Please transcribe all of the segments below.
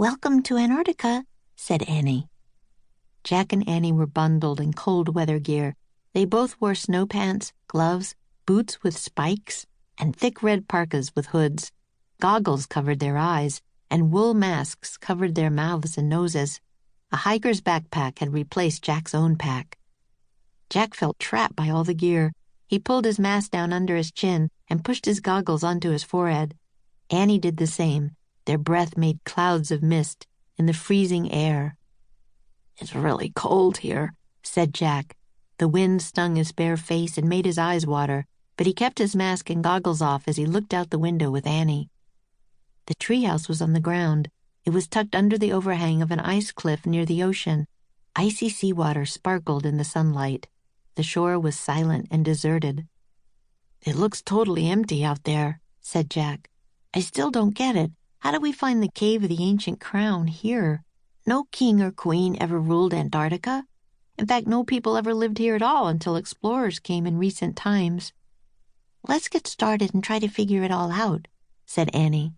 "Welcome to Antarctica," said Annie. Jack and Annie were bundled in cold weather gear. They both wore snow pants, gloves, boots with spikes, and thick red parkas with hoods. Goggles covered their eyes, and wool masks covered their mouths and noses. A hiker's backpack had replaced Jack's own pack. Jack felt trapped by all the gear. He pulled his mask down under his chin and pushed his goggles onto his forehead. Annie did the same. Their breath made clouds of mist in the freezing air. "It's really cold here," said Jack. The wind stung his bare face and made his eyes water, but he kept his mask and goggles off as he looked out the window with Annie. The treehouse was on the ground. It was tucked under the overhang of an ice cliff near the ocean. Icy seawater sparkled in the sunlight. The shore was silent and deserted. "It looks totally empty out there," said Jack. "I still don't get it. How did we find the cave of the ancient crown here? No king or queen ever ruled Antarctica. In fact, no people ever lived here at all until explorers came in recent times." "Let's get started and try to figure it all out," said Annie.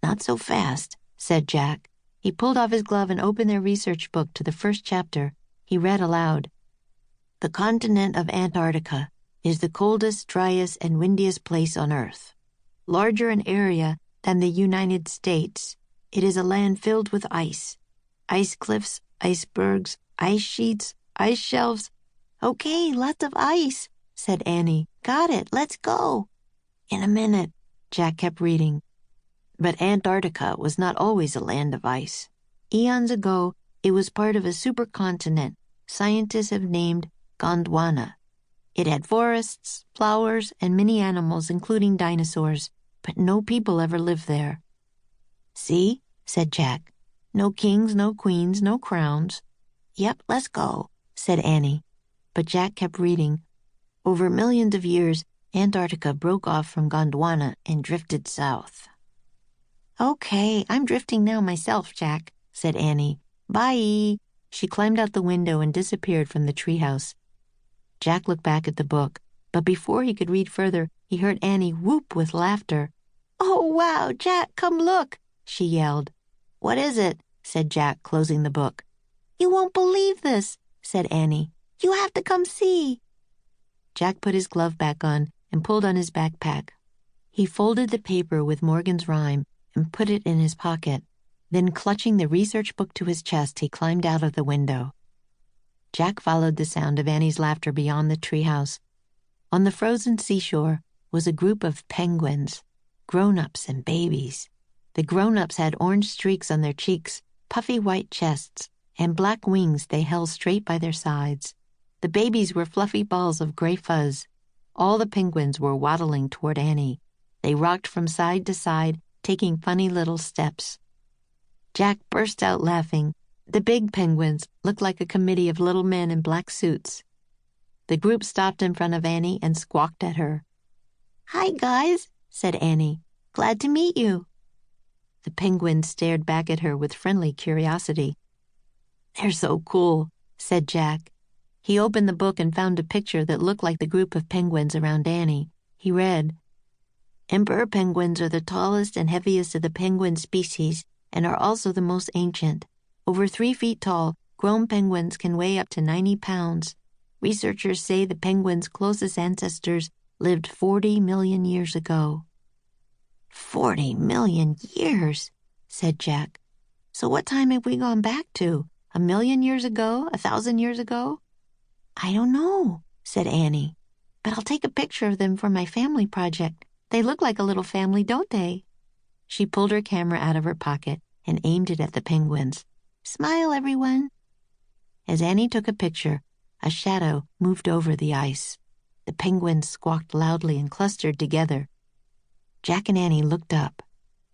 "Not so fast," said Jack. He pulled off his glove and opened their research book to the first chapter. He read aloud. "The continent of Antarctica is the coldest, driest, and windiest place on Earth. Larger in area than the United States, it is a land filled with ice. Ice cliffs, icebergs, ice sheets, ice shelves." "Okay, lots of ice," said Annie. "Got it, let's go." "In a minute," Jack kept reading. But Antarctica was not always a land of ice. Eons ago, it was part of a supercontinent scientists have named Gondwana. It had forests, flowers, and many animals, including dinosaurs, but no people ever lived there. "See?" said Jack. "No kings, no queens, no crowns." "Yep, let's go," said Annie. But Jack kept reading. "Over millions of years, Antarctica broke off from Gondwana and drifted south." "Okay, I'm drifting now myself, Jack," said Annie. "Bye." She climbed out the window and disappeared from the treehouse. Jack looked back at the book, but before he could read further, he heard Annie whoop with laughter. "Oh, wow, Jack, come look," she yelled. "What is it?" said Jack, closing the book. "You won't believe this," said Annie. "You have to come see." Jack put his glove back on and pulled on his backpack. He folded the paper with Morgan's rhyme and put it in his pocket. Then, clutching the research book to his chest, he climbed out of the window. Jack followed the sound of Annie's laughter beyond the treehouse. On the frozen seashore was a group of penguins, grown-ups and babies. The grown-ups had orange streaks on their cheeks, puffy white chests, and black wings they held straight by their sides. The babies were fluffy balls of gray fuzz. All the penguins were waddling toward Annie. They rocked from side to side, taking funny little steps. Jack burst out laughing. The big penguins looked like a committee of little men in black suits. The group stopped in front of Annie and squawked at her. "Hi, guys," said Annie. "Glad to meet you." The penguins stared back at her with friendly curiosity. "They're so cool," said Jack. He opened the book and found a picture that looked like the group of penguins around Annie. He read, "Emperor penguins are the tallest and heaviest of the penguin species and are also the most ancient. Over 3 feet tall, grown penguins can weigh up to 90 pounds. Researchers say the penguins' closest ancestors lived 40 million years ago." 40 million years, said Jack. "So what time have we gone back to? 1,000,000 years ago? 1,000 years ago?" "I don't know," said Annie. "But I'll take a picture of them for my family project. They look like a little family, don't they?" She pulled her camera out of her pocket and aimed it at the penguins. "Smile, everyone." As Annie took a picture, a shadow moved over the ice. The penguins squawked loudly and clustered together. Jack and Annie looked up.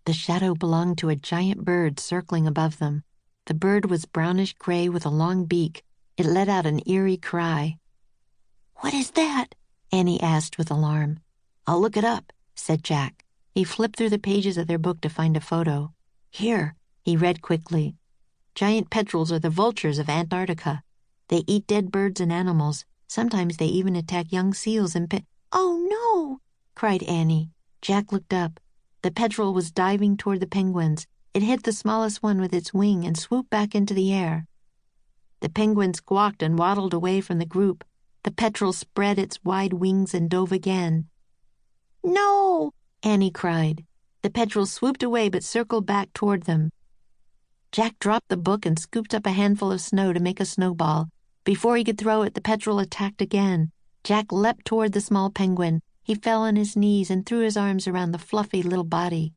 The shadow belonged to a giant bird circling above them. The bird was brownish-gray with a long beak. It let out an eerie cry. "What is that?" Annie asked with alarm. "I'll look it up," said Jack. He flipped through the pages of their book to find a photo. "Here," he read quickly. "Giant petrels are the vultures of Antarctica. They eat dead birds and animals. Sometimes they even attack young seals and "Oh, no!" cried Annie. Jack looked up. The petrel was diving toward the penguins. It hit the smallest one with its wing and swooped back into the air. The penguin squawked and waddled away from the group. The petrel spread its wide wings and dove again. "No!" Annie cried. The petrel swooped away but circled back toward them. Jack dropped the book and scooped up a handful of snow to make a snowball. Before he could throw it, the petrel attacked again. Jack leapt toward the small penguin. He fell on his knees and threw his arms around the fluffy little body.